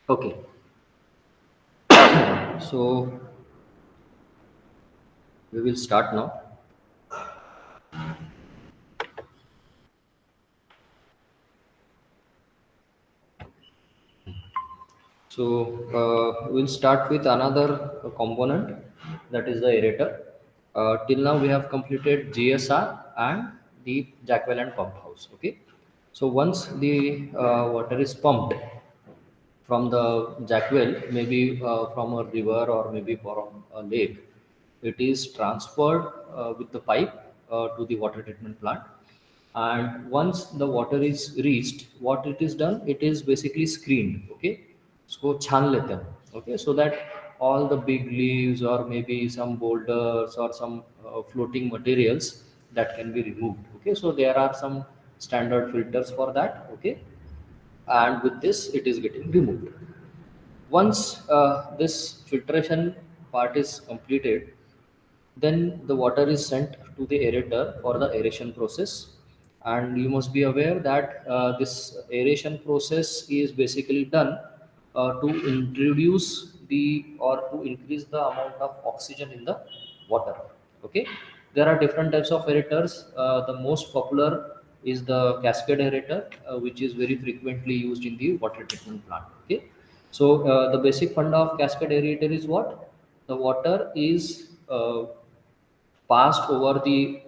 Okay, so we will start now. So we'll start with another component, that is the aerator. Till now we have completed GSR and the Jackwell and pump house. Okay, so once the water is pumped from the jackwell, maybe from a river or maybe from a lake, it is transferred with the pipe to the water treatment plant. And once the water is reached, what it is done, it is basically screened. Okay, so छान लेते हैं. Okay, so that all the big leaves or maybe some boulders or some floating materials that can be removed. Okay, so there are some standard filters for that. Okay, and with this it is getting removed. Once this filtration part is completed, then the water is sent to the aerator for the aeration process. And you must be aware that this aeration process is basically done to introduce the or to increase the amount of oxygen in the water. Okay, there are different types of aerators. The most popular is the cascade aerator, which is very frequently used in the water treatment plant. Okay, so the basic funda of cascade aerator is what? The water is passed over the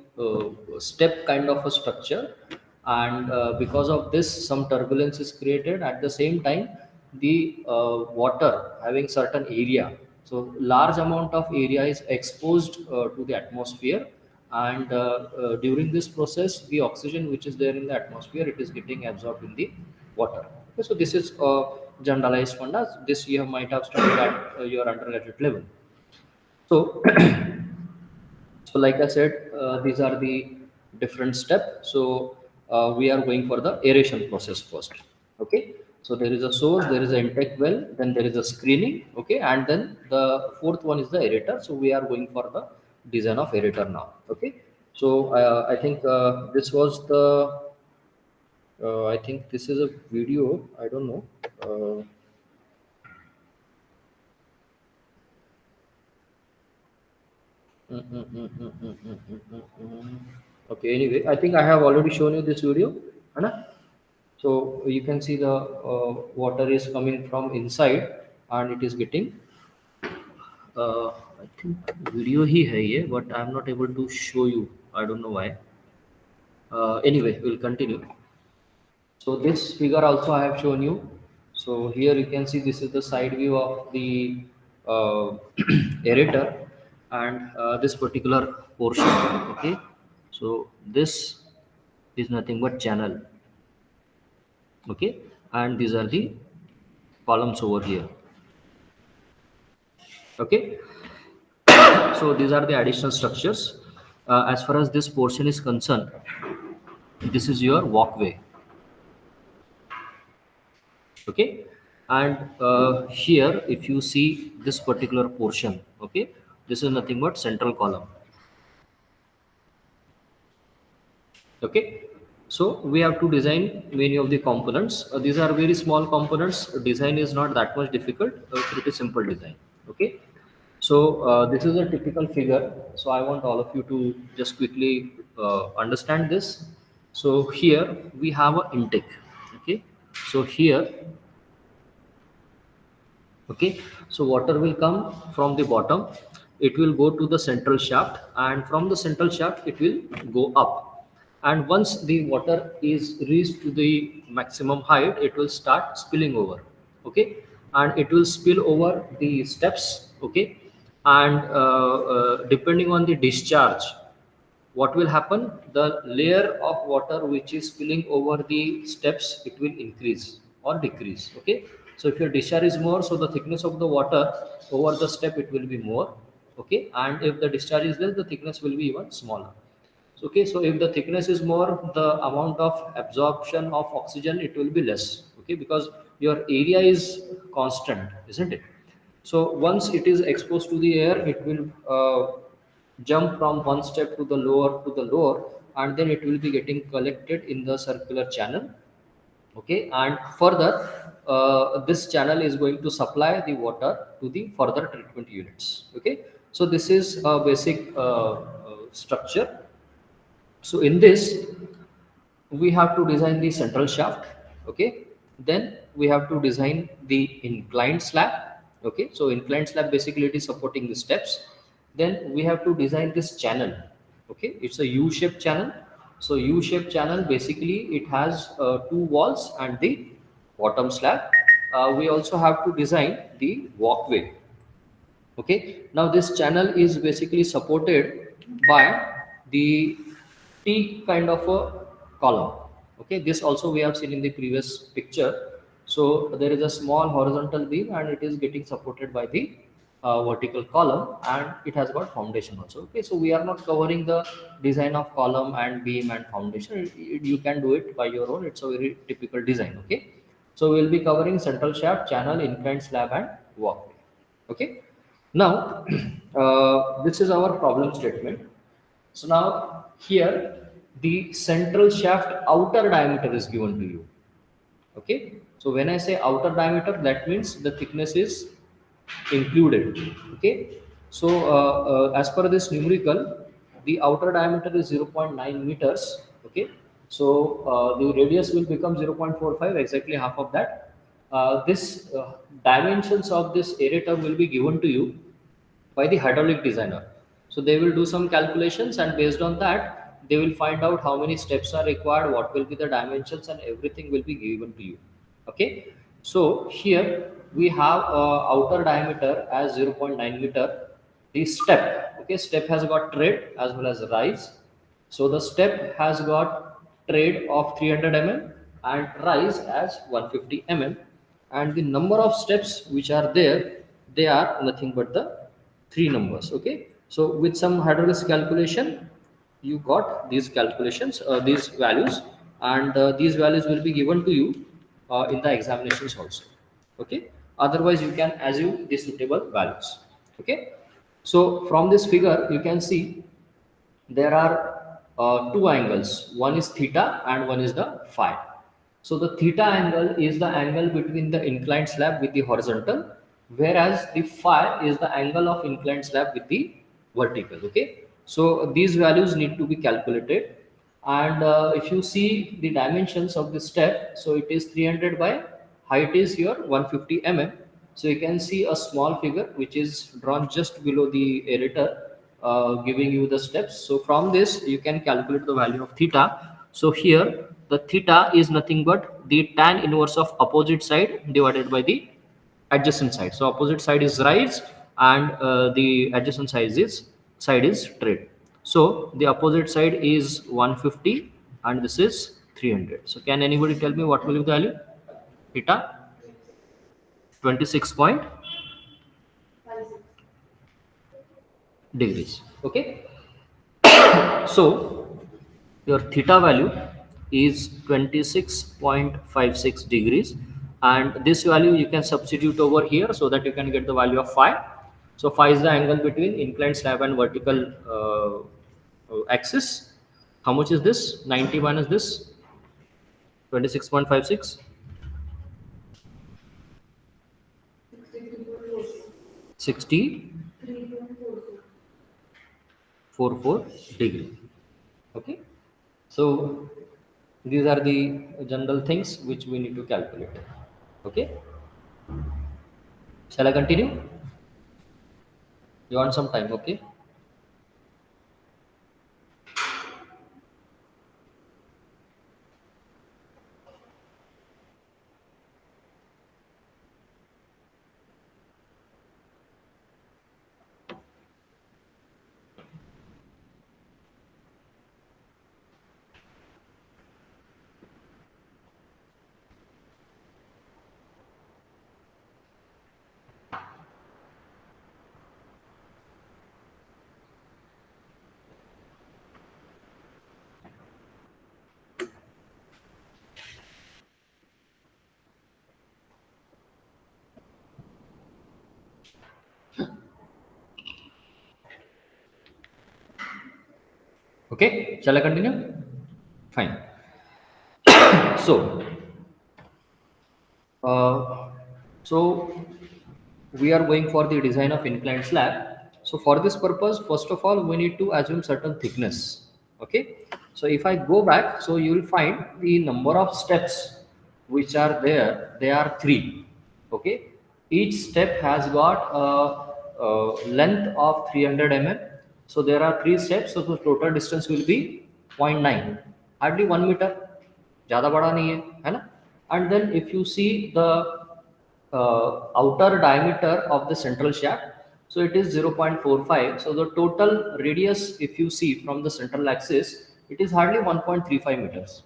step kind of a structure, and because of this some turbulence is created. At the same time, the water having certain area, so large amount of area is exposed to the atmosphere, and during this process the oxygen which is there in the atmosphere, it is getting absorbed in the water. Okay, so this is generalized funda. This you might have studied at your undergraduate level. So so like I said, these are the different steps. So we are going for the aeration process first. Okay, so there is a source, there is an intake well, then there is a screening. Okay, and then the fourth one is the aerator. So we are going for the design of aerator now. Okay, so I think this was the I think this is a video, I don't know. Mm, mm, mm, mm, mm, mm, mm, mm, mm. Okay, anyway, I think I have already shown you this video. Anna? So you can see the water is coming from inside and it is getting. I think video ही है ये, but I am not able to show you. I don't know why. Anyway, we'll continue. So this figure also I have shown you. So here you can see this is the side view of the aerator, and this particular portion. Okay, so this is nothing but channel. Okay, and these are the columns over here. Okay, so these are the additional structures. As far as this portion is concerned, this is your walkway. Okay, and here if you see this particular portion, okay, this is nothing but central column. Okay, so we have to design many of the components. These are very small components. Design is not that much difficult. Pretty simple design. Okay, so this is a typical figure. So I want all of you to just quickly understand this. So here we have an intake. Okay, so here, okay, so water will come from the bottom, it will go to the central shaft, and from the central shaft it will go up. And once the water is reached to the maximum height, it will start spilling over. Okay, and it will spill over the steps. Okay, and depending on the discharge, what will happen, the layer of water which is spilling over the steps, it will increase or decrease. Okay, so if your discharge is more, so the thickness of the water over the step, it will be more. Okay, and if the discharge is less, the thickness will be even smaller. So, okay, so if the thickness is more, the amount of absorption of oxygen, it will be less. Okay, because your area is constant, isn't it? So once it is exposed to the air, it will jump from one step to the lower, and then it will be getting collected in the circular channel. Okay, and further, this channel is going to supply the water to the further treatment units. Okay, so this is a basic structure. So in this, we have to design the central shaft. Okay, then we have to design the inclined slab. Okay, so inclined slab basically it is supporting the steps. Then we have to design this channel. Okay, it's a u-shaped channel. So u-shaped channel basically it has two walls and the bottom slab. We also have to design the walkway. Okay, now this channel is basically supported by the T kind of a column. Okay, this also we have seen in the previous picture. So there is a small horizontal beam and it is getting supported by the vertical column, and it has got foundation also. Okay, so we are not covering the design of column and beam and foundation. You can do it by your own. It's a very typical design. Okay, so we'll be covering central shaft, channel, inclined slab, and walkway. Okay, now this is our problem statement. So now here the central shaft outer diameter is given to you. Okay, so when I say outer diameter, that means the thickness is included. Okay, so as per this numerical, the outer diameter is 0.9 meters. Okay, so the radius will become 0.45, exactly half of that. This dimensions of this aerator will be given to you by the hydraulic designer. So they will do some calculations, and based on that, they will find out how many steps are required, what will be the dimensions, and everything will be given to you. Okay. So here we have outer diameter as 0.9 meter. The step, okay, step has got tread as well as rise. So the step has got tread of 300 mm and rise as 150 mm, and the number of steps which are there, they are nothing but the three numbers. Okay, so with some hydraulics calculation, you got these calculations, these values, and these values will be given to you in the examinations also. Okay, otherwise you can assume the suitable values. Okay, so from this figure you can see there are two angles. One is theta and one is the phi. So the theta angle is the angle between the inclined slab with the horizontal, whereas the phi is the angle of inclined slab with the vertical. Okay, so these values need to be calculated, and if you see the dimensions of this step, so it is 300 by height is here 150 mm. So you can see a small figure which is drawn just below the aerator, giving you the steps. So from this you can calculate the value of theta. So here the theta is nothing but the tan inverse of opposite side divided by the adjacent side. So opposite side is rise, and the adjacent side is trade. So the opposite side is 150 and this is 300. So can anybody tell me what will be the value? Theta 26 point degrees. Okay, so your theta value is 26.56 degrees, and this value you can substitute over here so that you can get the value of phi. So phi is the angle between inclined slab and vertical axis. How much is this? 90 minus this 26.56, 60.44 degree. Okay, so these are the general things which we need to calculate. Okay, shall I continue? You want some time? Okay. Okay, shall I continue? Fine. So Uh, so we are going for the design of inclined slab. So for this purpose, first of all, we need to assume certain thickness. Okay. So if I go back, so you will find the number of steps which are there. They are three. Okay. Each step has got a length of 300 mm. So there are three steps. So the total distance will be zero point 0.9, hardly 1 meter. ज़्यादा बड़ा नहीं है ना? And then if you see the outer diameter of the central shaft, so it is 0.45. So the total radius, if you see from the central axis, it is hardly 1.35 meters.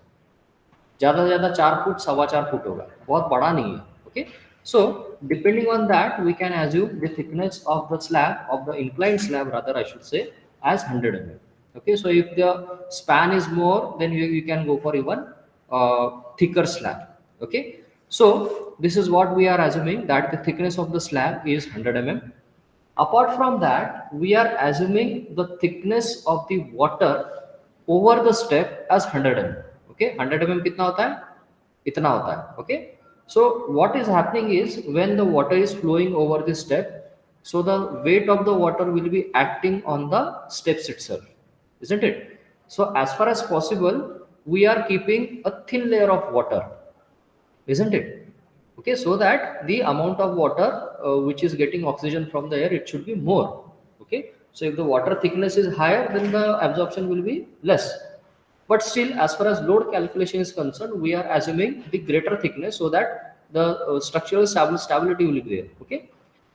ज़्यादा से ज़्यादा 4 foot, 4.25 foot होगा, बहुत बड़ा नहीं है. Okay. So depending on that, we can assume the thickness of the slab, of the inclined slab rather I should say, as 100 mm. Okay. So if the span is more, then you can go for even thicker slab. Okay. So this is what we are assuming, that the thickness of the slab is 100 mm. Apart from that, we are assuming the thickness of the water over the step as 100 mm. Okay. 100 mm कितना होता है? इतना होता है. Okay. So what is happening is, when the water is flowing over the step, so the weight of the water will be acting on the steps itself, isn't it? So as far as possible, we are keeping a thin layer of water, isn't it? Okay, so that the amount of water which is getting oxygen from the air, it should be more. Okay, so if the water thickness is higher, then the absorption will be less. But still, as far as load calculation is concerned, we are assuming the greater thickness, so that the structural stability will be there. Okay,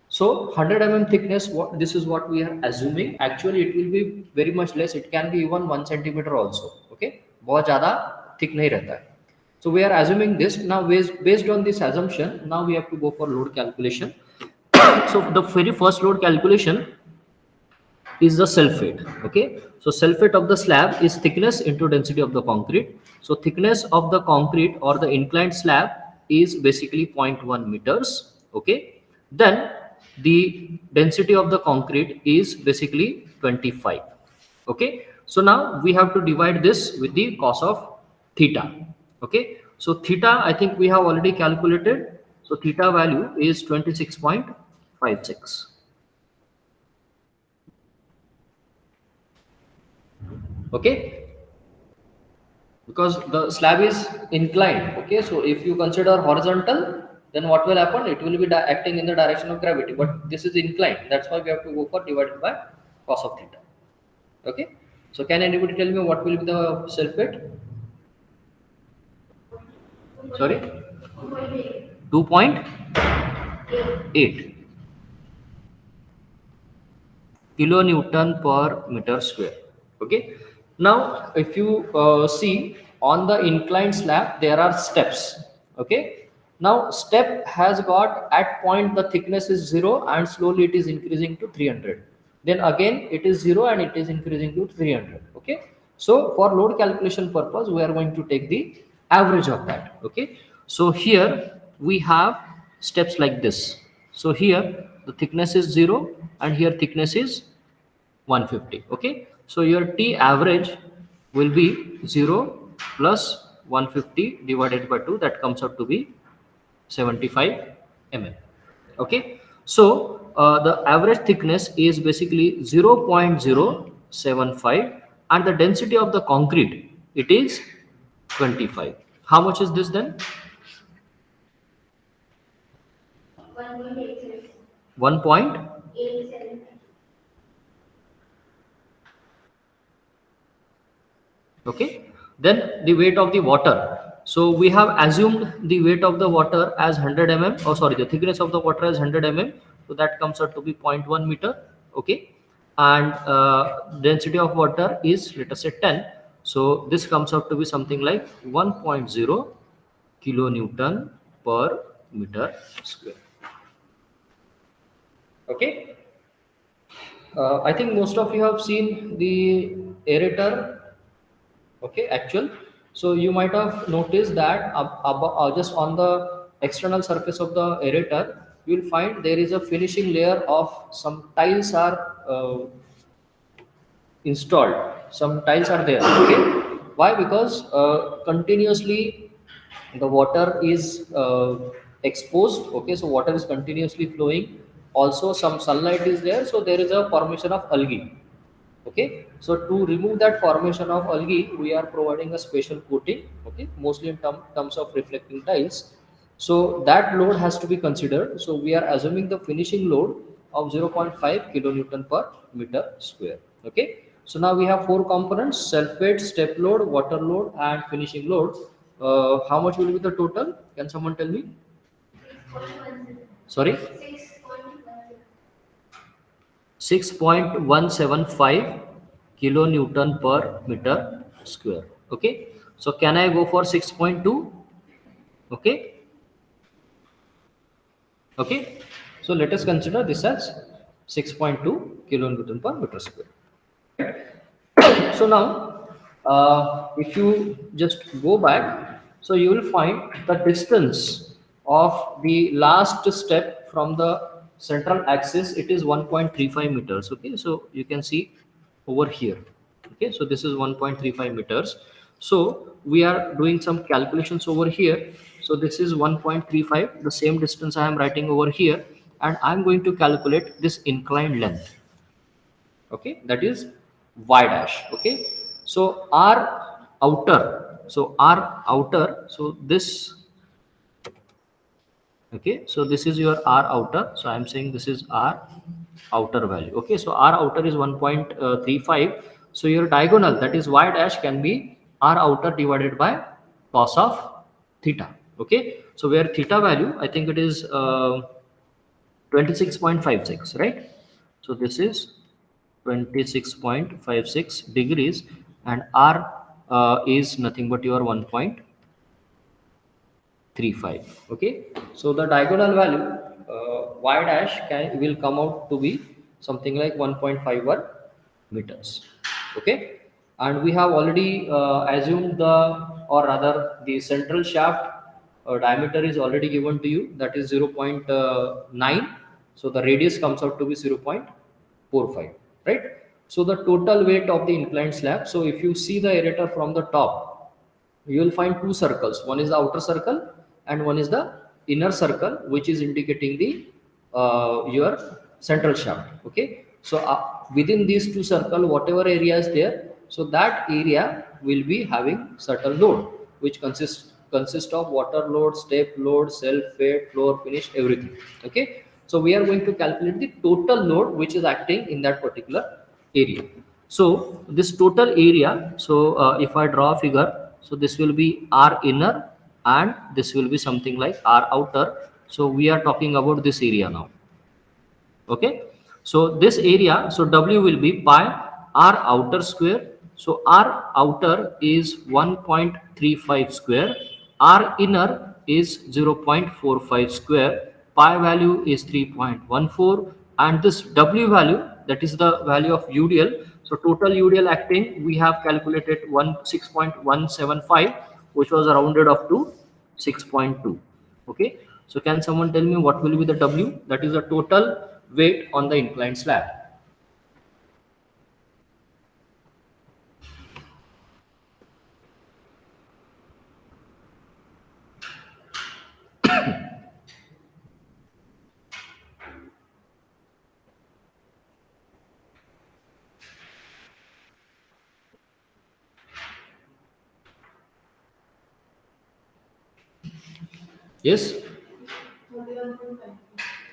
so 100 mm thickness, what this is what we are assuming. Actually it will be very much less, it can be even 1 centimeter also. Okay, बहुत ज़्यादा thick नहीं रहता है. So we are assuming this. Now based on this assumption, now we have to go for load calculation. So the very first load calculation is the self weight. Okay, so self weight of the slab is thickness into density of the concrete. So thickness of the concrete or the inclined slab is basically 0.1 meters. Okay, then the density of the concrete is basically 25. Okay, so now we have to divide this with the cos of theta. Okay, so theta, I think we have already calculated. So theta value is 26.56. Okay, because the slab is inclined. Okay, so if you consider horizontal, then what will happen? It will be acting in the direction of gravity, but this is inclined. That's why we have to go for divided by cos of theta. Okay, so can anybody tell me what will be the self weight? Sorry, 2.8 kilonewton per meter square. Okay, now if you see on the inclined slab, there are steps. Okay, now step has got, at point the thickness is 0 and slowly it is increasing to 300, then again it is 0 and it is increasing to 300. Okay, so for load calculation purpose, we are going to take the average of that. Okay, so here we have steps like this. So here the thickness is 0 and here thickness is 150. Okay, so your T average will be 0 plus 150 divided by 2, that comes out to be 75 mm. Okay, so the average thickness is basically 0.075 and the density of the concrete, it is 25. How much is this then? 1.8. Okay, then the weight of the water. So we have assumed the weight of the water as 100 mm, oh sorry, the thickness of the water as 100 mm, so that comes out to be 0.1 meter. Okay, and density of water is, let us say, 10, so this comes out to be something like 1.0 kilonewton per meter square. Okay, I think most of you have seen the aerator. Okay, actual. So you might have noticed that just on the external surface of the aerator, you will find there is a finishing layer of some tiles are installed. Some tiles are there. Okay, why? Because continuously the water is exposed. Okay, so water is continuously flowing, also some sunlight is there, so there is a formation of algae. Okay, so to remove that formation of algae, we are providing a special coating, okay, mostly in terms of reflecting tiles. So that load has to be considered. So we are assuming the finishing load of 0.5 kilonewton per meter square. Okay, so now we have four components: self weight, step load, water load, and finishing load. How much will be the total? Can someone tell me? Sorry, 6.175 kilonewton per meter square. Okay, so can I go for 6.2? Okay, okay, so let us consider this as 6.2 kilonewton per meter square. So now, if you just go back, so you will find the distance of the last step from the central axis. It is 1.35 meters. Okay, so you can see over here. Okay, so this is 1.35 meters. So we are doing some calculations over here. So this is 1.35, the same distance I am writing over here, and I am going to calculate this inclined length. Okay, that is y dash. Okay, so r outer, so this, okay, so this is your r outer, so I am saying this is r outer value. Okay, so r outer is 1.35, so your diagonal, that is y dash, can be r outer divided by cos of theta. Okay, so where theta value, I think it is 26.56, right? So this is 26.56 degrees, and r is nothing but your 1.35. Okay, so the diagonal value, y dash will come out to be something like 1.51 meters. Okay, and we have already assumed the, or rather the central shaft diameter is already given to you, that is 0.9. So the radius comes out to be 0.45, right? So the total weight of the inclined slab, so if you see the aerator from the top, you will find two circles. One is the outer circle and one is the inner circle, which is indicating the your central shaft. Okay, so within these two circle, whatever area is there, so that area will be having certain load, which consist of water load, step load, self weight, floor finish, everything. Okay, so we are going to calculate the total load which is acting in that particular area. So this total area, so if I draw a figure, so this will be r inner and this will be something like r outer. So we are talking about this area now. Okay, so this area, so w will be pi r outer square. So r outer is 1.35 square, r inner is 0.45 square, pi value is 3.14, and this w value, that is the value of udl. So total udl acting, we have calculated 6.175, which was rounded up to 6.2. Okay, so can someone tell me what will be the W? That is the total weight on the inclined slab. Yes,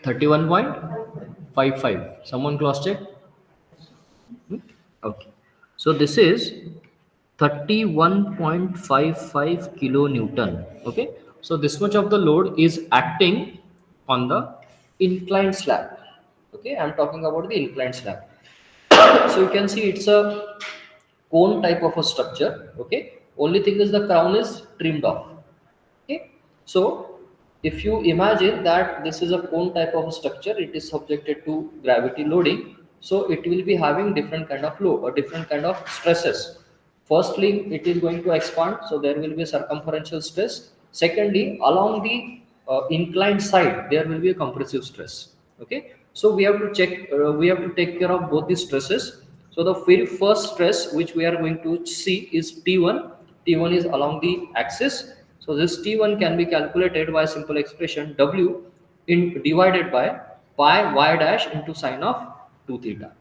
31.55. Someone cross check. Hmm? Okay, so this is 31.55 kilonewton. Okay, so this much of the load is acting on the inclined slab. Okay, I'm talking about the inclined slab. So you can see it's a cone type of a structure. Okay, only thing is the crown is trimmed off. Okay, so if you imagine that this is a cone type of structure, it is subjected to gravity loading, so it will be having different kind of load or different kind of stresses. Firstly, it is going to expand, so there will be a circumferential stress. Secondly, along the inclined side, there will be a compressive stress. Okay, so we have to check, we have to take care of both the stresses. So the very first stress which we are going to see is T1. T1 is along the axis. So this T1 can be calculated by simple expression W in divided by pi y dash into sine of 2 theta.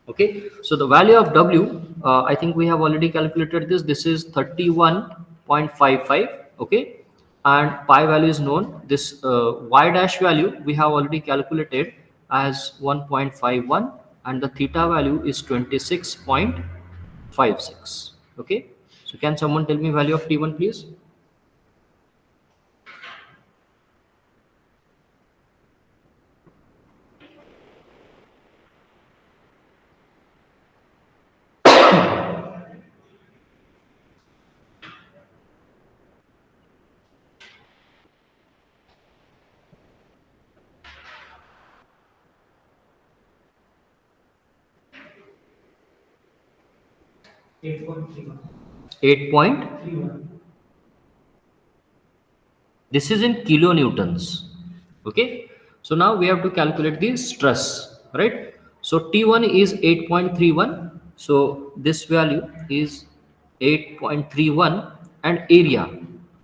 Okay, so the value of W, I think we have already calculated this. This is 31.55. Okay, and pi value is known. This y dash value we have already calculated as 1.51, and the theta value is 26.56. Okay, so can someone tell me value of T1, please? 8 point. This is in kilonewtons. Okay, so now we have to calculate the stress, right? So T1 is 8.31, so this value is 8.31, and area,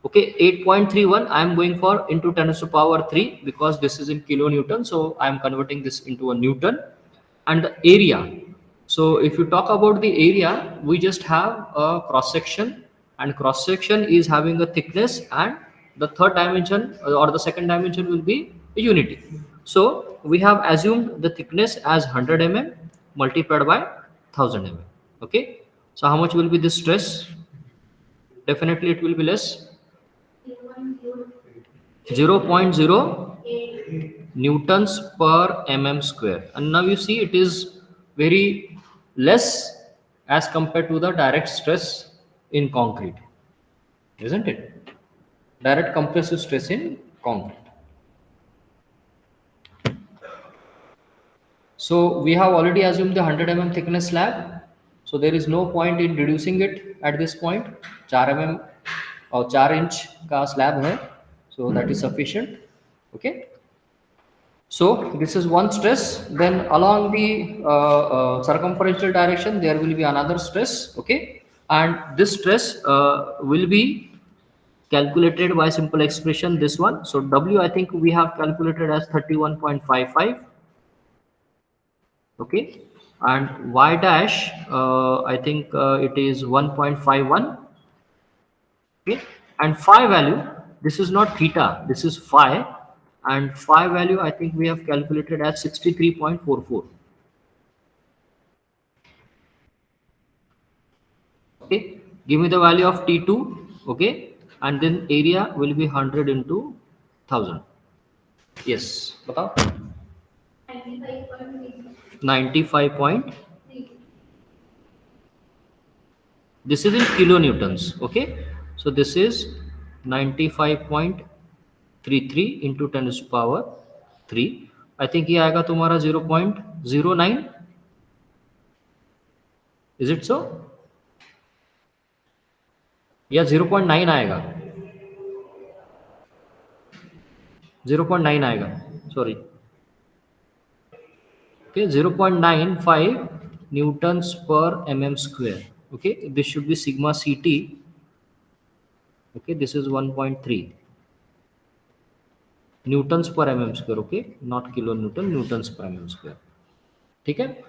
okay, 8.31 I am going for into 10 to the power 3 because this is in kilonewton, so I am converting this into a newton. And the area, so if you talk about the area, we just have a cross section, and cross section is having a thickness, and the third dimension or the second dimension will be a unity. So we have assumed the thickness as 100 mm multiplied by 1000 mm. Okay, so how much will be the stress? Definitely it will be less. 0 0.0 newtons per mm square, and now you see it is very less as compared to the direct stress in concrete, isn't it? Direct compressive stress in concrete. So we have already assumed the 100 mm thickness slab, so there is no point in reducing it at this point. 4 mm or 4 inch का slab है, so that is sufficient. Okay, so this is one stress. Then along the circumferential direction, there will be another stress. Okay, and this stress will be calculated by simple expression. This one. So W, I think we have calculated as 31.55. Okay, and Y dash, I think it is 1.51. Okay, and phi value, this is not theta, this is phi, and phi value I think we have calculated as 63.44. Okay, give me the value of T2. Okay, and then area will be 100 into 1000. Yes, बताओ. 95 point. This is in kilonewtons. Okay, so this is 95.33 into 10 to the power 3. I think ये आएगा तुम्हारा 0.09. Is it so? या 0.9 आएगा? 0.9 आएगा, sorry. Okay, 0.95 newtons per mm square. Okay, this should be sigma ct. Okay, this is 1.3 newtons per mm square. Okay, not kilonewton, newtons per mm square. ठीक है.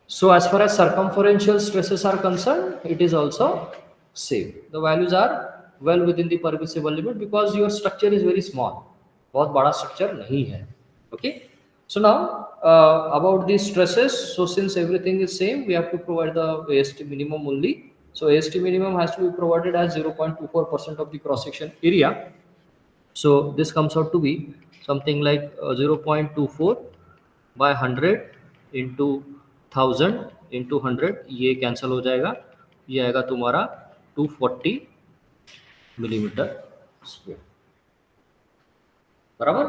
So as far as circumferential stresses are concerned, it is also same. The values are well within the permissible limit because your structure is very small. बहुत बड़ा structure नहीं है. Okay. So now about the stresses. So since everything is same, we have to provide the AST minimum only. So AST minimum has to be provided as 0.24% of the cross section area. So this comes out to be something like 0.24 by 100 into 1000 into 100. ये cancel हो जाएगा, ये आएगा तुम्हारा 240 millimetre square, बराबर.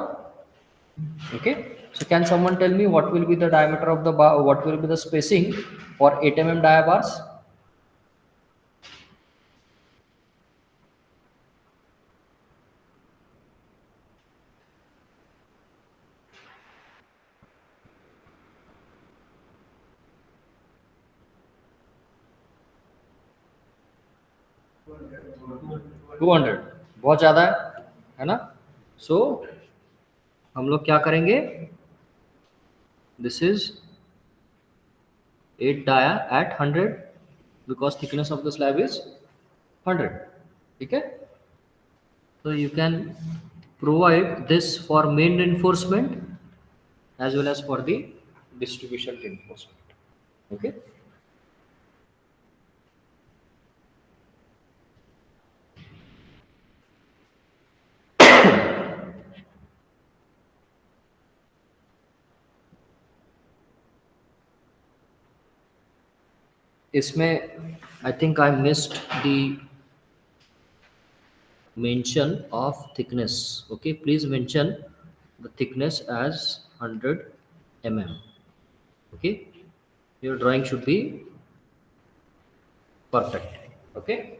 Okay, so can someone tell me what will be the diameter of the bar, what will be the spacing for 8 mm dia bars? 200 बहुत ज़्यादा है ना? सो हम लोग क्या करेंगे? This is 8 dia at 100 because thickness of the slab is 100. ठीक है? So you can provide this for main reinforcement as well as for the distribution reinforcement. Okay. इसमें I think I missed the mention of thickness. Okay, please mention the thickness as 100 mm. Okay, your drawing should be perfect. Okay.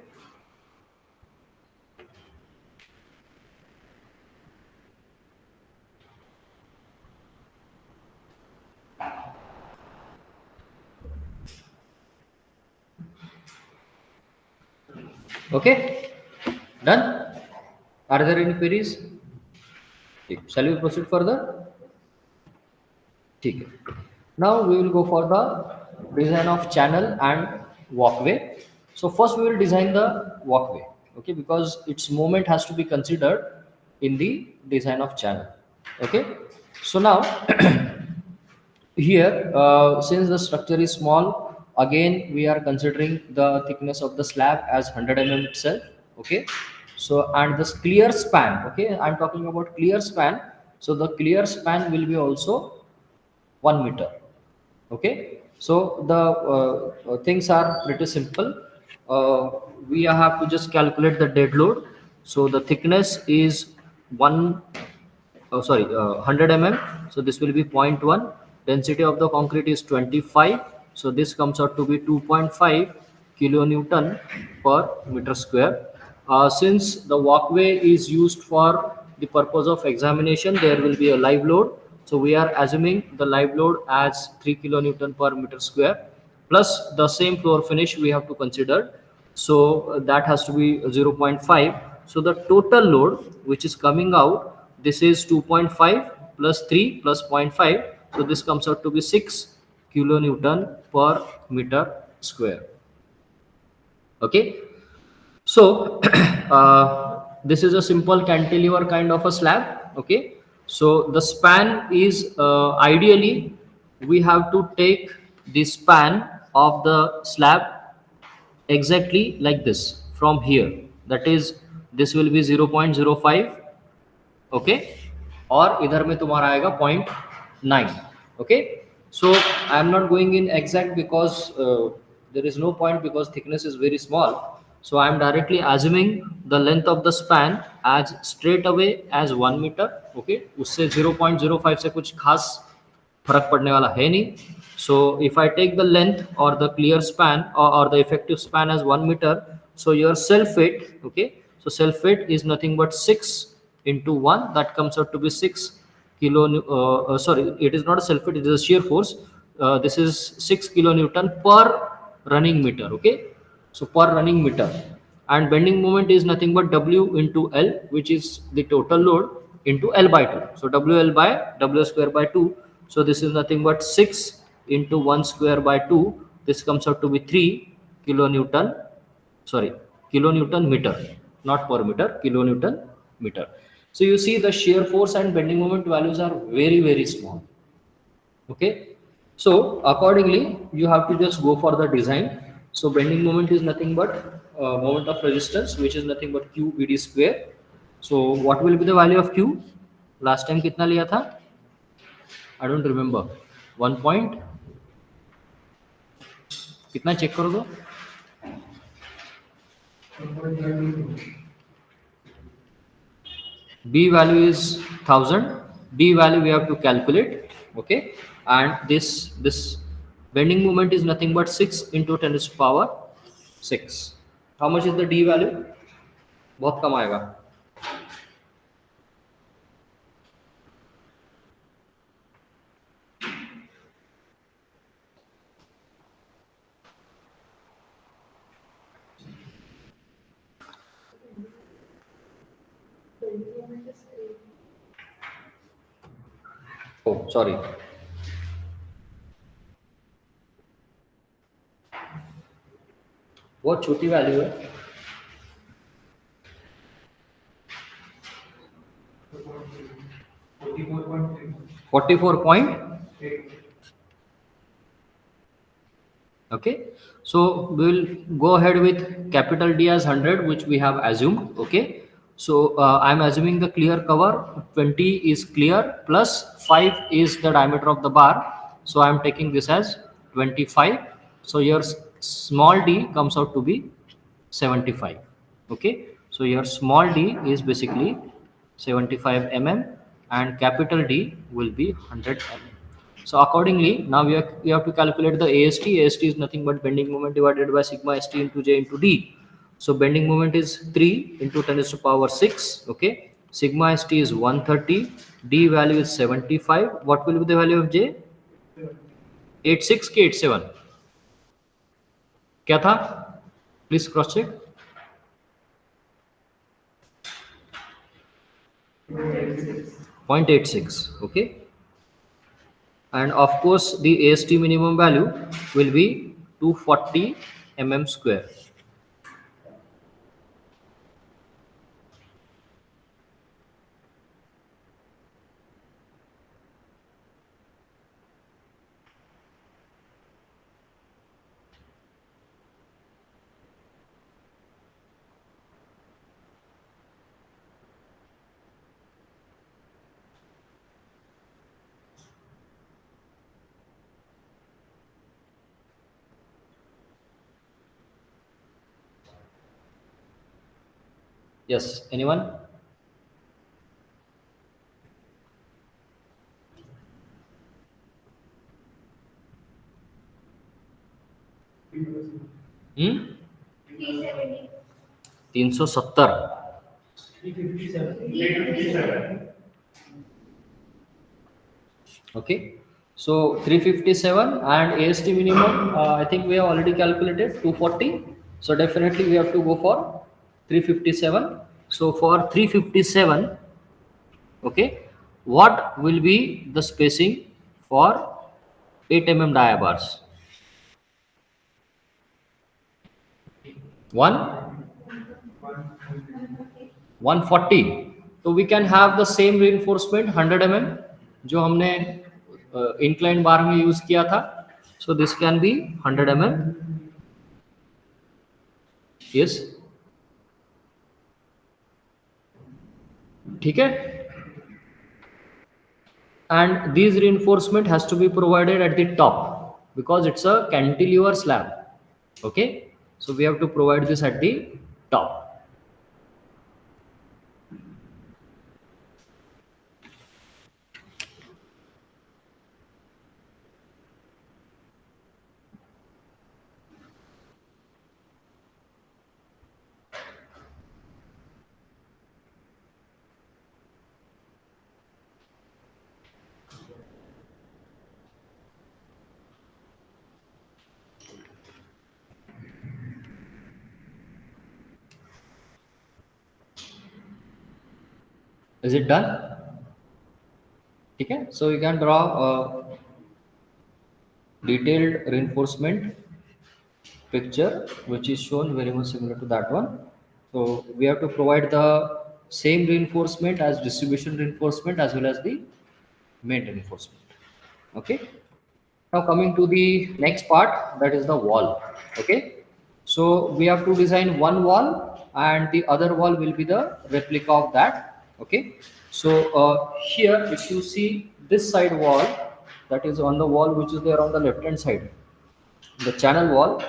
Okay, done. Are there any queries? Shall we proceed further? ठीक है. Now we will go for the design of channel and walkway. So first we will design the walkway, okay, because its movement has to be considered in the design of channel. Okay, so now here, since the structure is small, again we are considering the thickness of the slab as 100 mm itself. Okay, so and this clear span. Okay, I'm talking about clear span. So the clear span will be also 1 meter. Okay, so the things are pretty simple. We have to just calculate the dead load. So the thickness is 100 mm, so this will be zero point 0.1. Density of the concrete is 25, so this comes out to be 2.5 kilonewton per meter square. Since the walkway is used for the purpose of examination, there will be a live load, so we are assuming the live load as 3 kilonewton per meter square, plus the same floor finish we have to consider, so that has to be 0 0.5. So the total load which is coming out, this is 2.5 plus 3 plus zero point 0.5, so this comes out to be 6 kilonewton per meter square. Okay, so this is a simple cantilever kind of a slab. Okay, so the span is ideally we have to take the span of the slab exactly like this from here, that is this will be 0.05. Okay, और इधर में तुम्हारा आएगा 0.9. Okay, so I am not going in exact because there is no point because thickness is very small. So I am directly assuming the length of the span as straight away as 1 meter. Okay, उससे 0.05 से कुछ खास फर्क पड़ने वाला है नहीं. So if I take the length or the clear span or the effective span as 1 meter, so your self weight, okay, so self weight is nothing but 6 into 1, that comes out to be 6 kilo. Sorry, it is not a self weight, it is a shear force. This is 6 kilonewton per running meter. Okay, so per running meter, and bending moment is nothing but W into L, which is the total load into L by 2. So WL by W square by 2. So this is nothing but 6 into 1 square by 2. This comes out to be 3 kilonewton, sorry, kilonewton meter, not per meter, kilonewton meter. So you see the shear force and bending moment values are very very small. Okay, so accordingly you have to just go for the design. So bending moment is nothing but moment of resistance, which is nothing but q bd square. So what will be the value of q? Last time कितना लिया था? I don't remember. 1 point कितना check करो तो. B value is 1000. D value we have to calculate. Okay, and this bending moment is nothing but 6 into 10 to the power 6. How much is the D value? बहुत कम आएगा. Oh, sorry. बहुत छोटी value है. 44 point. Okay, so we will go ahead with capital D as 100, which we have assumed. Okay, so I'm assuming the clear cover 20 is clear plus 5 is the diameter of the bar. So I'm taking this as 25. So your small d comes out to be 75. Okay, so your small d is basically 75 and capital D will be 100 So accordingly, now we have to calculate the AST. AST is nothing but bending moment divided by sigma ST into J into D. So bending moment is 3 into 10 to the power 6. Okay. Sigma ST is 130. D value is 75. What will be the value of J? 86 के 87. क्या था? Please cross check. 0.86. Okay. And of course, the AST minimum value will be 240 square. Yes, anyone? Hmm? 370. Okay. So 357 and AST minimum, I think we have already calculated 240. So definitely we have to go for 357. So for 357, okay, what will be the spacing for 8 dia bars? 1 140. So we can have the same reinforcement 100 जो हमने inclined bar में use किया था. So this can be 100 Yes. ठीक है. And these reinforcement has to be provided at the top because it's a cantilever slab. Okay, so we have to provide this at the top. Is it done? Okay, so you can draw a detailed reinforcement picture which is shown very much similar to that one. So we have to provide the same reinforcement as distribution reinforcement as well as the main reinforcement. Okay. Now coming to the next part, that is the wall. Okay. So we have to design one wall and the other wall will be the replica of that. Okay. So here if you see this side wall, that is on the wall which is there on the left hand side, the channel wall,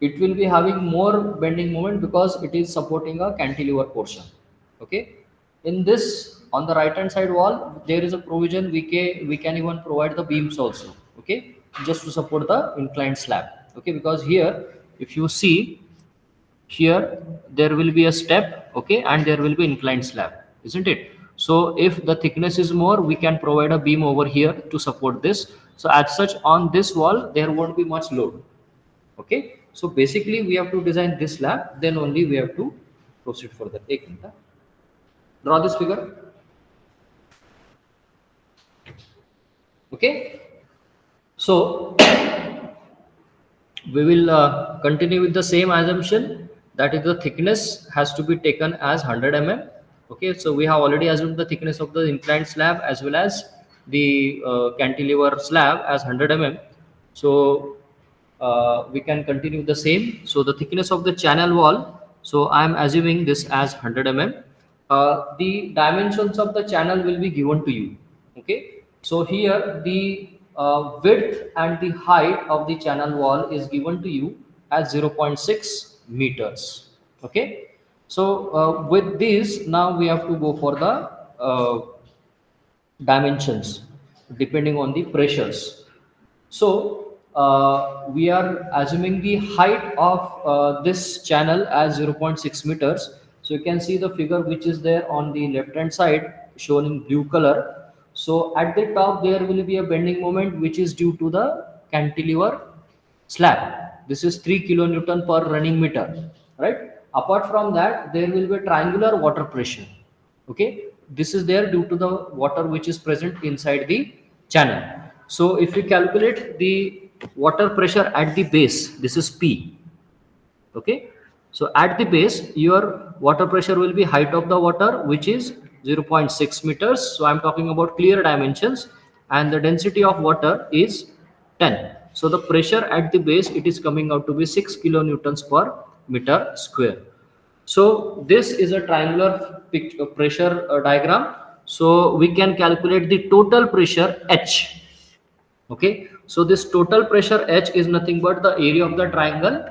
it will be having more bending moment because it is supporting a cantilever portion. Okay, in this on the right hand side wall there is a provision we can even provide the beams also. Okay, just to support the inclined slab. Okay, because here if you see here there will be a step. Okay, and there will be inclined slab, isn't it? So if the thickness is more, we can provide a beam over here to support this. So as such on this wall there won't be much load. Okay, so basically we have to design this slab, then only we have to proceed further. Ek minute. Draw this figure. Okay, so we will continue with the same assumption, that is the thickness has to be taken as 100 mm. Okay, so we have already assumed the thickness of the inclined slab as well as the cantilever slab as 100 mm. So we can continue the same. So the thickness of the channel wall, so I am assuming this as 100 mm. The dimensions of the channel will be given to you. Okay, so here the width and the height of the channel wall is given to you as 0.6 meters. Okay, so with this now we have to go for the dimensions depending on the pressures. So we are assuming the height of this channel as 0.6 meters. So you can see the figure which is there on the left hand side shown in blue color. So at the top there will be a bending moment which is due to the cantilever slab. This is 3 kilonewton per running meter, right? Apart from that, there will be a triangular water pressure. Okay, this is there due to the water which is present inside the channel. So if we calculate the water pressure at the base, this is P. Okay, so at the base your water pressure will be height of the water which is 0.6 meters. So I'm talking about clear dimensions, and the density of water is 10. So the pressure at the base, it is coming out to be 6 kilonewtons per meter square. So this is a triangular pressure diagram. So we can calculate the total pressure H. Okay, so this total pressure H is nothing but the area of the triangle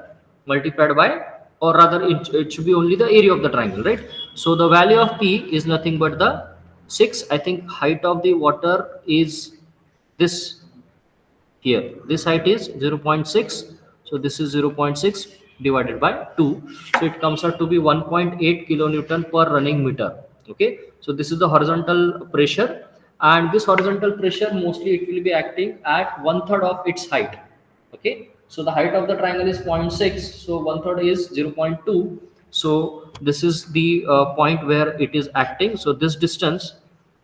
multiplied by, or rather it should be only the area of the triangle, right? So the value of P is nothing but the 6. I think height of the water is this here. This height is 0.6. So this is 0.6 divided by 2. So it comes out to be 1.8 kilonewton per running meter. Okay, so this is the horizontal pressure, and this horizontal pressure mostly it will be acting at 1/3 of its height. Okay, so the height of the triangle is 0.6, so 1/3 is 0.2. So this is the point where it is acting. So this distance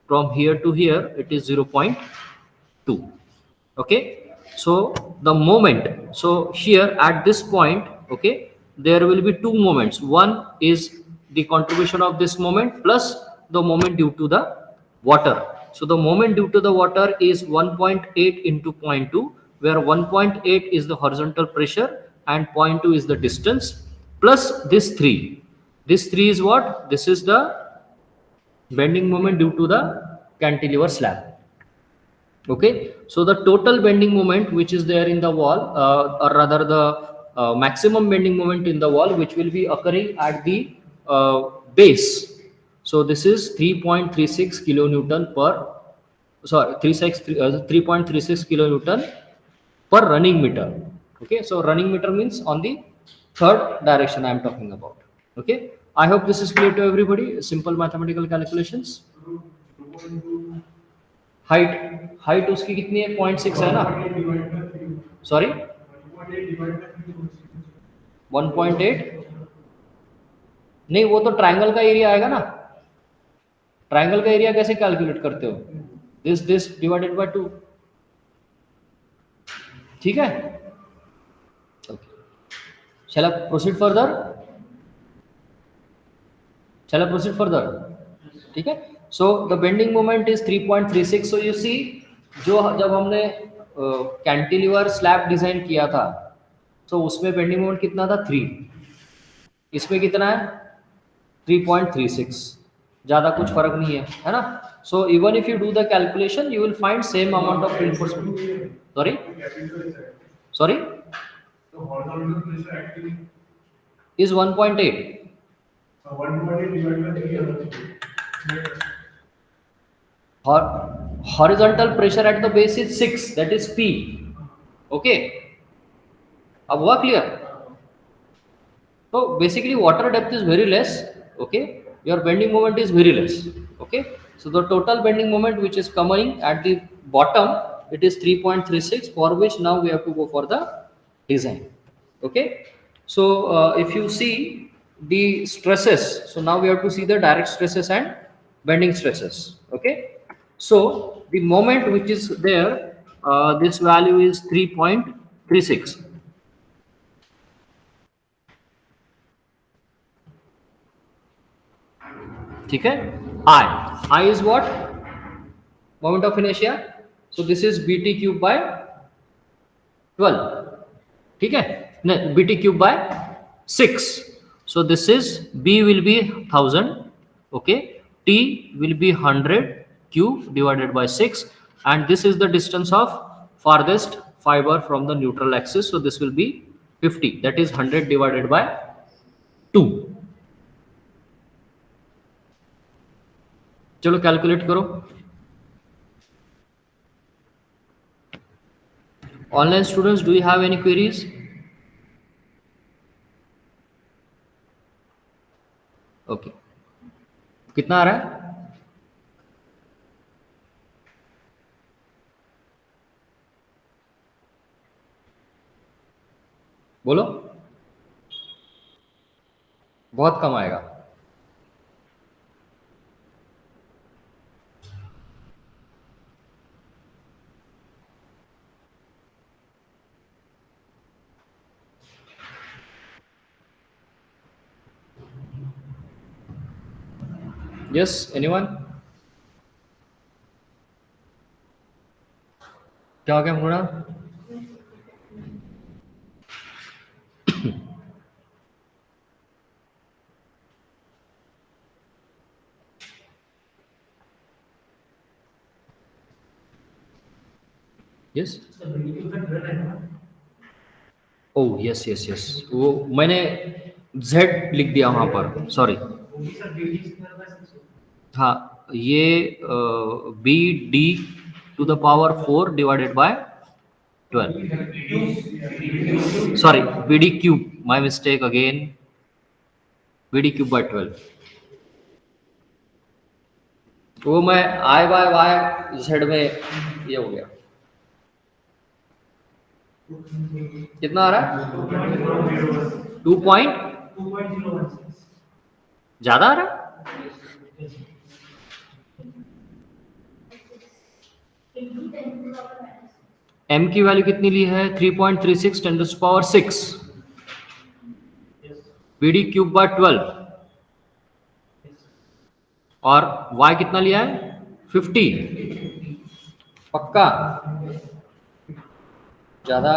from here to here, it is 0.2. Okay, so the moment, so here at this point, okay, there will be two moments. One is the contribution of this moment plus the moment due to the water. So the moment due to the water is 1.8 into 0.2, where 1.8 is the horizontal pressure and 0.2 is the distance, plus this 3. This 3 is what? This is the bending moment due to the cantilever slab. Okay, so the total bending moment which is there in the wall, or rather the maximum bending moment in the wall, which will be occurring at the base. So this is 3.36 kilonewton per, sorry, 3.36 kilonewton per running meter. Okay, so running meter means on the third direction I am talking about. Okay, I hope this is clear to everybody. Simple mathematical calculations. Height उसकी कितनी है 0.6 है ना, sorry 1.8 नहीं, वो तो triangle का area आएगा ना, ट्रायंगल का एरिया कैसे कैलकुलेट करते हो, दिस डिवाइडेड बाय 2, ठीक है। Shall I proceed further? Shall I proceed further? ठीक है। So the bending moment is 3.36. So you see, जो जब हमने कैंटिलीवर स्लैब डिजाइन किया था, तो उसमें बेंडिंग मोमेंट कितना था 3, इसमें कितना है 3.36, ज़्यादा कुछ फर्क नहीं है ना। So even if you do the calculation you will find same amount of reinforcement. Sorry sorry is 1.8. Horizontal pressure at the base is 6, that is P. Okay, अब हुआ clear? So basically water depth is very less. Okay, your bending moment is very less. Okay, so the total bending moment which is coming at the bottom, it is 3.36, for which now we have to go for the design. Okay, so if you see the stresses, so now we have to see the direct stresses and bending stresses. Okay, so the moment which is there This value is 3.36. ठीक है. I is what? Moment of inertia. So this is bt cube by 12. ठीक है. bt cube by 6. So this is b will be 1000. Okay, t will be 100 cube divided by 6, and this is the distance of farthest fiber from the neutral axis. So this will be 50, that is 100 divided by 2. चलो calculate करो. Online students, do you have any queries? Okay. कितना आ रहा है? बोलो. बहुत कम आएगा. Yes, anyone? क्या हो गया Munna? Yes. Oh yes yes yes, वो मैंने z लिख दिया वहां पर, सॉरी. हाँ, ये B D to the power 4 divided by 12. Sorry, B D cube, my mistake again. B D cube by 12. वो मैं आई बाय वाई जेड में ये हो गया. कितना आ रहा है? 2 पॉइंट ज्यादा आ रहा है. m की वैल्यू कितनी ली है? 3.36 10 to the power 6. bd cube by 12. और y कितना लिया है? 50. पक्का ज्यादा.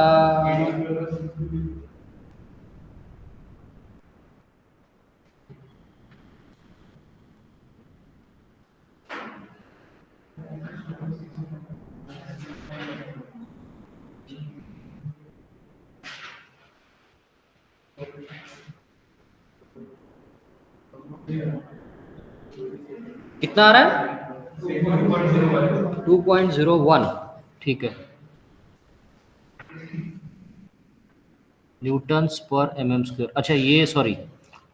कितना आ रहा है? 2.01. ठीक है. न्यूटन्स पर mm स्क्वायर. अच्छा, ये सॉरी,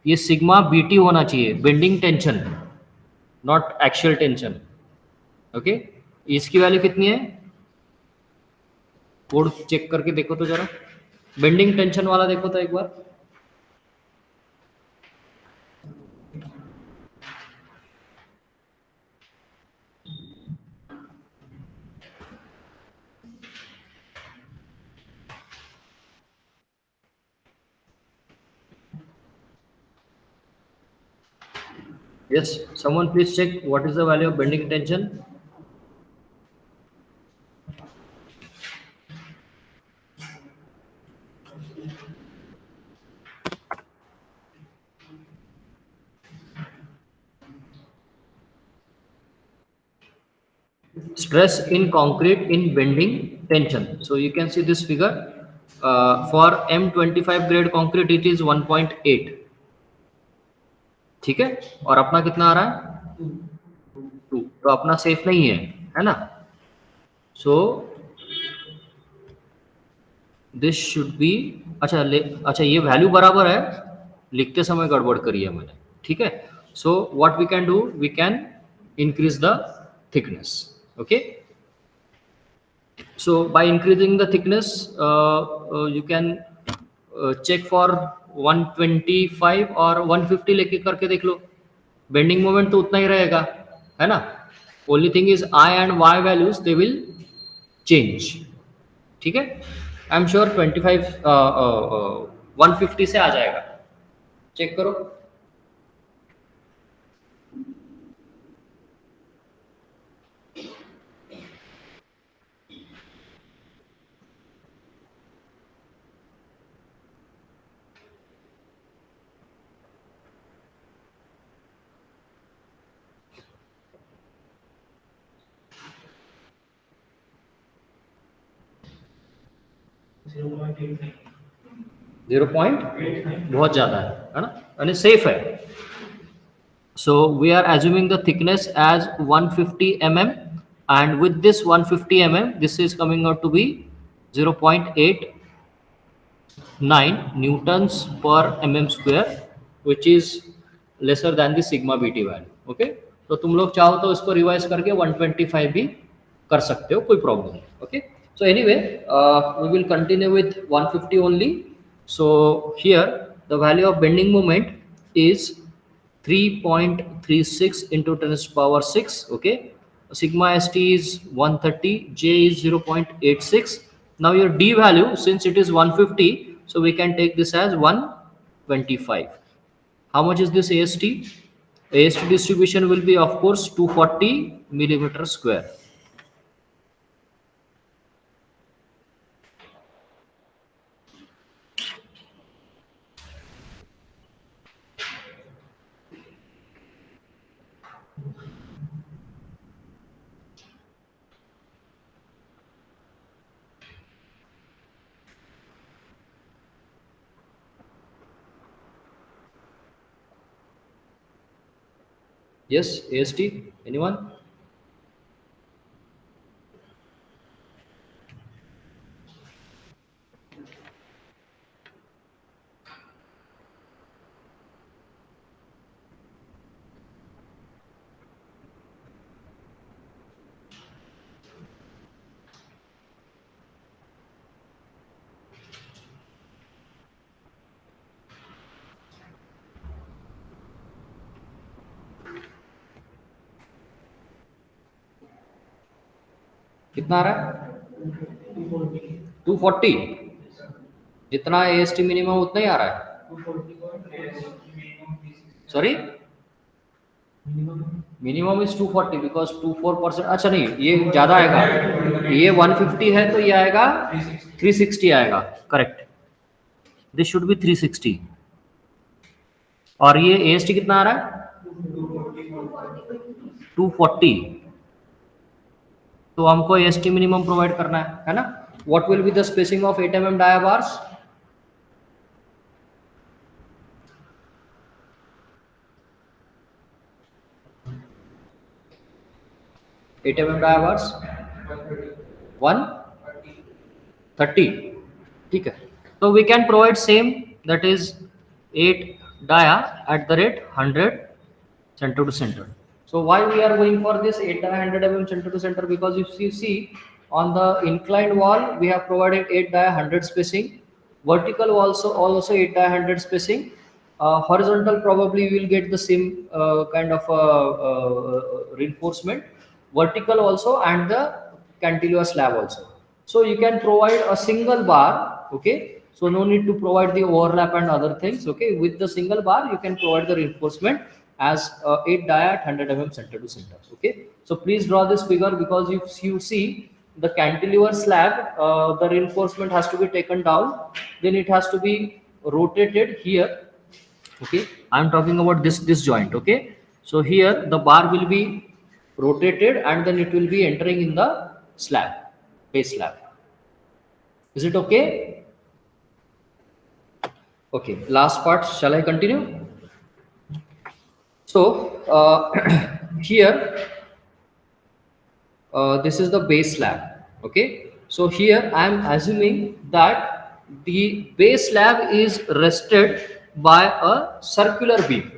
ये सिग्मा बीटी होना चाहिए, bending tension, not actual tension. Okay, इसकी वैल्यू कितनी है? कोड चेक करके देखो तो जरा. बेंडिंग टेंशन वाला देखो तो एक बार. Yes, someone please check what is the value of bending tension. Stress in concrete in bending tension. So you can see this figure. For M25 grade concrete it is 1.8. ठीक है. और अपना कितना आ रहा है? 2. तो अपना सेफ नहीं है ना. So this should be. अच्छा ये वैल्यू बराबर है, लिखते समय गड़बड़ करी है मैंने. ठीक है. So what we can do, we can increase the thickness. Okay, so by increasing the thickness you can check for 125 और 150 लेके करके देख लो. बेंडिंग मोमेंट तो उतना ही रहेगा, है ना. Only thing is I and Y values they will change. ठीक है, आई एम श्योर 25 150 से आ जाएगा, चेक करो। 0 पॉइंट बहुत ज़्यादा है ना, यानी सेफ है। So we are assuming the thickness as 150 mm, and with this 150 mm, this is coming out to be 0.89 newtons per mm square, which is lesser than the sigma bt value. Okay, तो तुम लोग चाहो तो इसको revise करके 125 भी कर सकते हो, कोई प्रॉब्लम नहीं। Okay, so anyway, we will continue with 150 only. So here the value of bending moment is 3.36 into 10 to the power 6. Okay, sigma st is 130, j is 0.86. Now your d value, since it is 150, so we can take this as 125. How much is this ast? Ast distribution will be, of course, 240 millimeter square. Yes, ast, anyone? कितना आ रहा है? 240। जितना AST minimum उतना ही आ रहा है। Sorry, minimum is 240 because 24%। अच्छा नहीं, ये ज़्यादा आएगा, ये 150 है तो ये आएगा 360 आएगा, करेक्ट। This should be 360। और ये एएसटी कितना आ रहा है? 240। तो हमको एएसटी मिनिमम प्रोवाइड करना है ना। What will be the spacing of 8 mm dia bars? 8 mm dia bars 130। ठीक है, तो we can provide same, that is 8 dia at the rate 100 center to center. So why we are going for this 8 dia 100 mm center to center? Because if you see on the inclined wall, we have provided 8 dia 100 spacing. Vertical also 8 dia 100 spacing. Horizontal probably we will get the same kind of reinforcement. Vertical also, and the cantilever slab also. So you can provide a single bar. Okay, so no need to provide the overlap and other things. Okay, with the single bar you can provide the reinforcement as 8 dia at 100 mm center to center. Okay, so please draw this figure, because if you see the cantilever slab, the reinforcement has to be taken down, then it has to be rotated here. Okay, I'm talking about this joint. Okay, so here the bar will be rotated and then it will be entering in the slab, base slab. Is it okay? Okay, last part, shall I continue? So here this is the base slab. Okay, so here I am assuming that the base slab is rested by a circular beam.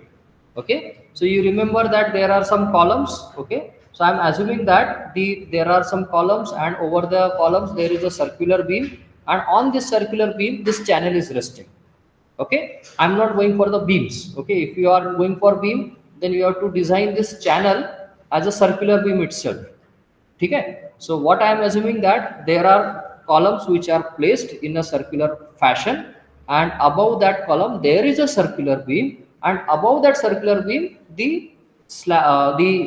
Okay, so you remember that there are some columns. Okay, so I am assuming that there are some columns, and over the columns there is a circular beam, and on this circular beam this channel is resting. Okay, I'm not going for the beams. Okay, if you are going for beam, then you have to design this channel as a circular beam itself. ठीक है. So what I am assuming that there are columns which are placed in a circular fashion, and above that column there is a circular beam, and above that circular beam the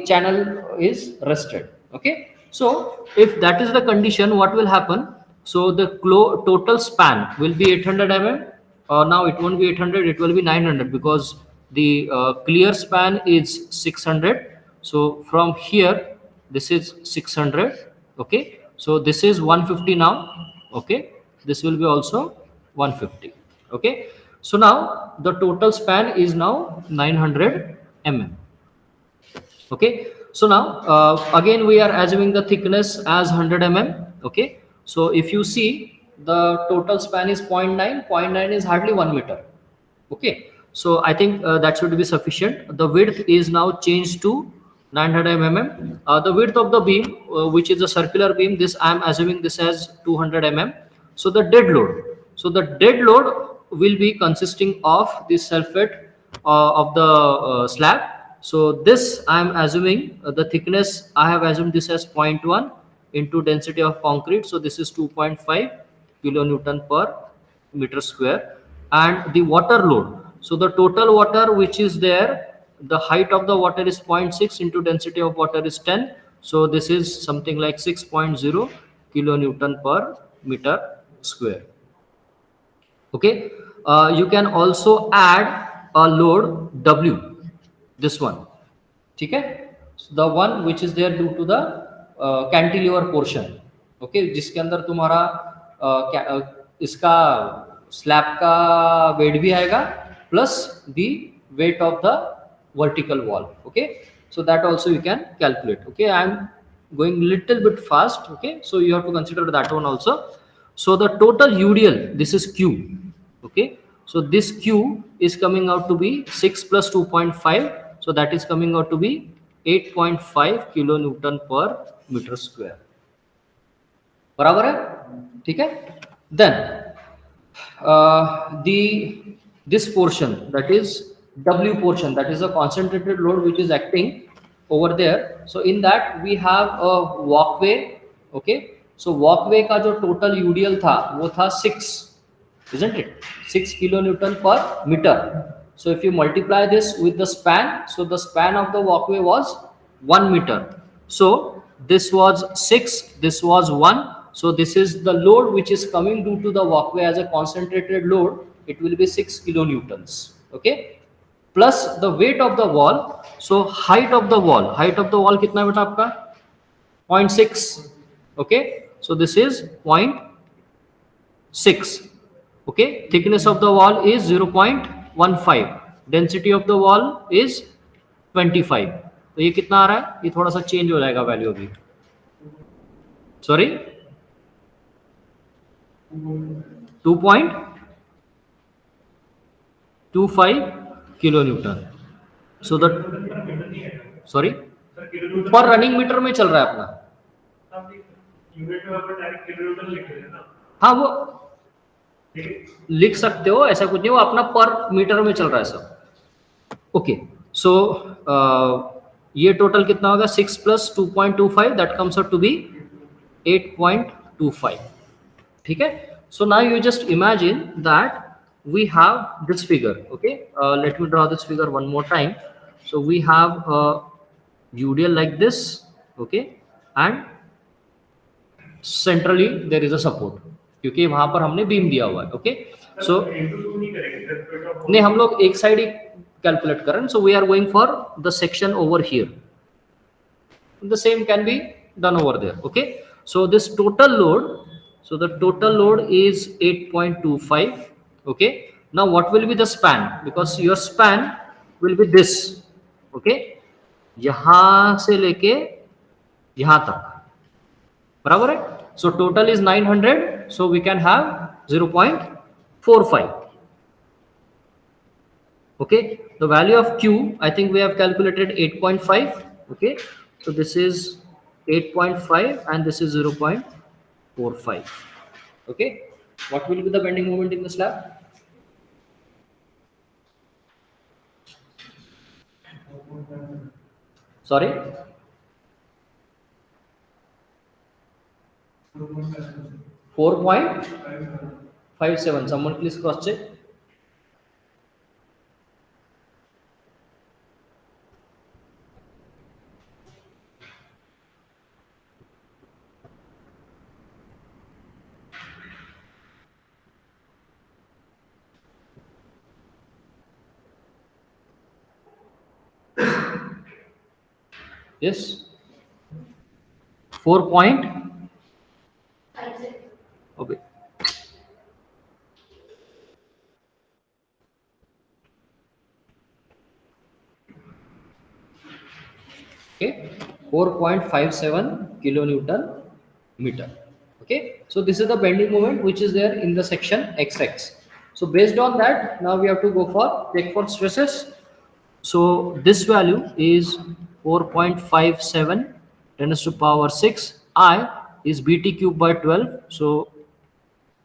channel is rested. Okay. So if that is the condition, what will happen? So the total span will be 800 mm. Now it won't be 800, it will be 900, because the clear span is 600. So from here, this is 600. Okay. So this is 150 now. Okay. This will be also 150. Okay. So now the total span is now 900 mm. Okay. So now again we are assuming the thickness as 100 mm. Okay. So if you see, the total span is zero point 0.9. Zero point 0.9 is hardly 1 meter. Okay. So I think that should be sufficient. The width is now changed to 900 mm. The width of the beam, which is a circular beam, this I am assuming this as 200 mm. So the dead load, will be consisting of the sulfate of the slab. So this I am assuming the thickness, I have assumed this as zero point 0.1 into density of concrete. So this is 2.5 kilonewton per meter square. And the water load, so the total water which is there, the height of the water is zero point 0.6 into density of water is 10. So this is something like 6.0 kilonewton per meter square. Okay. You can also add a load W, this one. ठीक है. The one which is there due to the cantilever portion. Okay. जिसके अंदर तुम्हारा इसका slab का weight भी आएगा, plus the weight of the vertical wall. Okay. So that also you can calculate. Okay. I am going little bit fast. Okay. So you have to consider that one also. So the total UDL, this is Q. Okay. So this Q is coming out to be 6 plus 2.5. So that is coming out to be 8.5 kilonewton per meter square. बराबर है. ठीक है. Then the this portion, that is W portion, that is a concentrated load which is acting over there. So in that we have a walkway. Okay. So walkway का जो total UDL था वो था 6, isn't it? 6 kilonewton per meter. So if you multiply this with the span, so the span of the walkway was 1 meter. So this was 6, this was 1. So this is the load which is coming due to the walkway as a concentrated load. It will be 6 kilonewtons. Okay. Plus the weight of the wall. So height of the wall. Height of the wall कितना बेटा आपका? 0.6. Okay. So this is 0.6. Okay. Thickness of the wall is 0.15. Density of the wall is 25. तो ये कितना आ रहा है? ये थोड़ा सा चेंज हो जाएगा वैल्यू अभी. Sorry, 2.25 kilonewton. So the sorry पर रनिंग मीटर में चल रहा है अपना. हाँ वो लिख सकते हो, ऐसा कुछ नहीं, वो अपना पर मीटर में चल रहा है सब. ओके. सो ये टोटल कितना होगा? 6 plus 2.25, that comes out to be 8.25. ठीक है. So now you just imagine that we have this figure. Okay. Let me draw this figure one more time. So we have a UDL like this. Okay. And centrally there is a support, क्योंकि वहां पर हमने beam दिया हुआ है. Okay. सो नहीं, हम लोग एक साइड ही कैलकुलेट कर रहे हैं. So we are going for the section over here. The same can be done over there. Okay. So this total load, so the total load is 8.25. Okay. Now what will be the span? Because your span will be this. Okay. यहां से लेके यहां तक बराबर है. So total is 900. So we can have 0.45. Okay. The value of Q, I think we have calculated 8.5. Okay. So this is 8.5 and this is 0.45. Okay. What will be the bending moment in the slab? Sorry. 4.57. Someone please cross check. Yes. 4 point. Okay. Okay. 4.57 kilonewton meter. Okay. So this is the bending moment which is there in the section XX. So based on that, now we have to go for check for stresses. So this value is 4.57 10 to power 6. I is bt cube by 12. So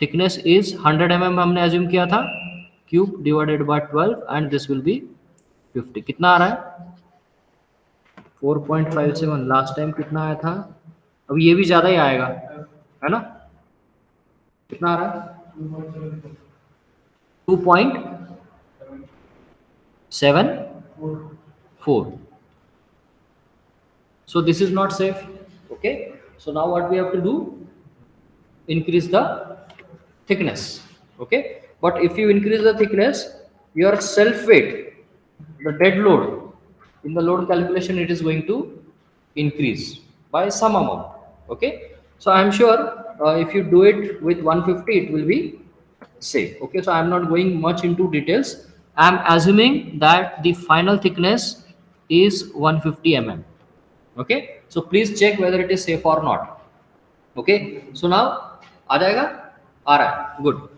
thickness is 100 mm हमने assume किया था, cube divided by 12 and this will be 50. कितना आ रहा है? 4.57. Last time कितना आया था? अब ये भी ज़्यादा ही आएगा, है ना? कितना आ रहा है? 2.74. So this is not safe. Okay. So now what we have to do? Increase the thickness. Okay. But if you increase the thickness, your self weight, the dead load in the load calculation, it is going to increase by some amount. Okay. So I am sure if you do it with 150, it will be safe. Okay. So I am not going much into details. I am assuming that the final thickness is 150 mm. Okay. So please check whether it is safe or not. Okay. So now आ जाएगा, आ रहा है, good.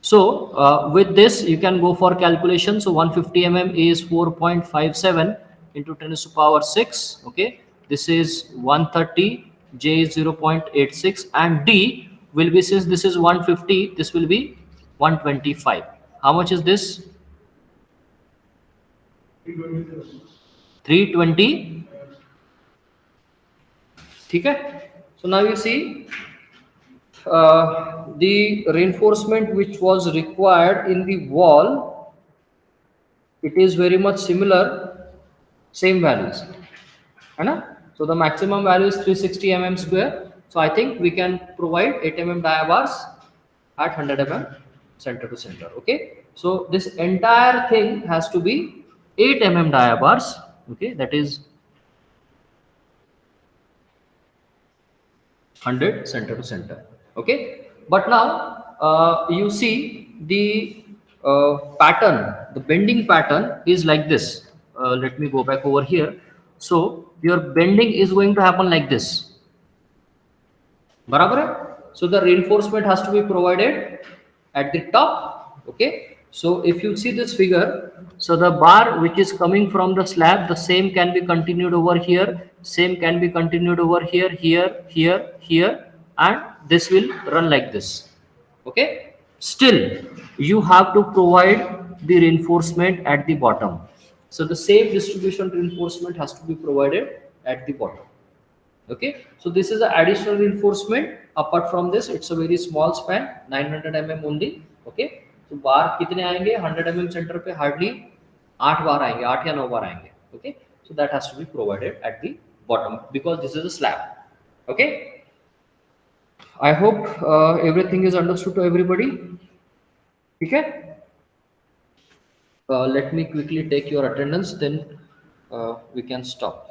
So with this you can go for calculation. So 150 mm is 4.57 into 10 to the power 6. Okay, this is 130. J is 0.86 and D will be, since this is 150, this will be 125. How much is this? 320. ठीक है. So now you see the reinforcement which was required in the wall, it is very much similar, same values, है ना? So the maximum value is 360 mm square. So I think we can provide 8 mm dia bars at 100 mm center to center. Okay, so this entire thing has to be 8 mm dia bars. Okay, that is 100 center to center. Okay, but now you see the pattern, the bending pattern is like this. Let me go back over here. So your bending is going to happen like this, बराबर है? So the reinforcement has to be provided at the top. Okay, so if you see this figure, so the bar which is coming from the slab, the same can be continued over here, same can be continued over here, here, and this will run like this. Okay, still you have to provide the reinforcement at the bottom. So the same distribution reinforcement has to be provided at the bottom. Okay, so this is the additional reinforcement. Apart from this, it's a very small span, 900 mm only. Okay, so बार कितने आएंगे? 100 mm center पे hardly 8 बार आएंगे, 8 या 9 बार आएंगे. Okay, so that has to be provided at the bottom because this is a slab. Okay, I hope everything is understood to everybody. Okay, let me quickly take your attendance, then we can stop.